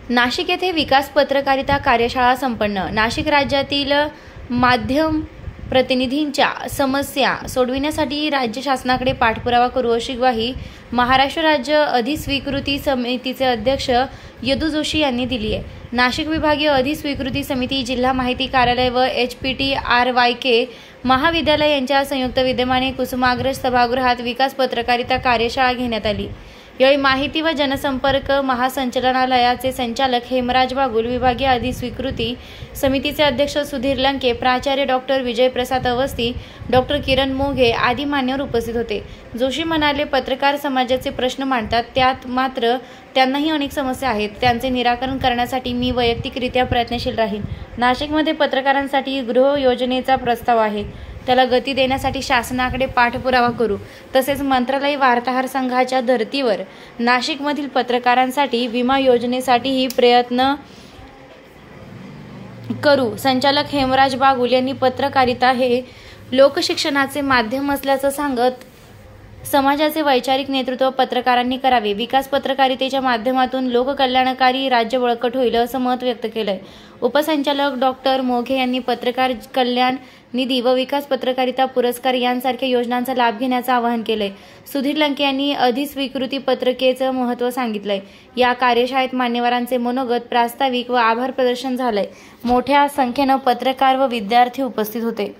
नाशिक येथे विकास पत्रकारिता कार्यशाळा संपन्न। नाशिक राज्यातील माध्यम प्रतिनिधींच्या समस्या सोडविण्यासाठी राज्य शासनाकडे पाठपुरावा करू अशी ग्वाही महाराष्ट्र राज्य अधिस्वीकृती समितीचे अध्यक्ष यदू जोशी यांनी दिली आहे। नाशिक विभागीय अधिस्वीकृती समिती, जिल्हा माहिती कार्यालय व HPTRYK महाविद्यालय यांच्या संयुक्त विद्यमाने कुसुमाग्रज सभागृहात विकास पत्रकारिता कार्यशाळा घेण्यात आली। यावेळी माहिती व जनसंपर्क महासंचालनालयाचे संचालक हेमराज बागुल, विभागीय अधिस्वीकृती समितीचे अध्यक्ष सुधीर लंके, प्राचार्य डॉक्टर विजयप्रसाद अवस्थी, डॉक्टर किरण मोघे आदी मान्यवर उपस्थित होते। जोशी म्हणाले, पत्रकार समाजाचे प्रश्न मांडतात, त्यात मात्र त्यांनाही अनेक समस्या आहेत। त्यांचे निराकरण करण्यासाठी मी वैयक्तिकरित्या प्रयत्नशील राहीन। नाशिकमध्ये पत्रकारांसाठी गृह योजनेचा प्रस्ताव आहे, त्याला गती देण्यासाठी शासनाकडे पाठपुरावा करू। तसेच मंत्रालयीन वार्ताहर संघाच्या धर्तीवर नाशिकमधील पत्रकारांसाठी विमा योजनेसाठीही प्रयत्न करू। संचालक हेमराज बागुल यांनी पत्रकारिता हे लोकशिक्षणाचे माध्यम असल्याचं सांगत समाजाचे वैचारिक नेतृत्व पत्रकारांनी करावे। विकास पत्रकारितेच्या माध्यमातून लोककल्याणकारी राज्य बळकट होईल असं मत व्यक्त केलंय। उपसंचालक डॉक्टर मोघे यांनी पत्रकार कल्याण निधी व विकास पत्रकारिता पुरस्कार यांसारख्या योजनांचा लाभ घेण्याचं आवाहन केलंय। सुधीर लंके यांनी अधिस्वीकृती पत्रिकेचं महत्त्व सांगितलंय। या कार्यशाळेत मान्यवरांचे मनोगत, प्रास्ताविक व आभार प्रदर्शन झालंय। मोठ्या संख्येनं पत्रकार व विद्यार्थी उपस्थित होते।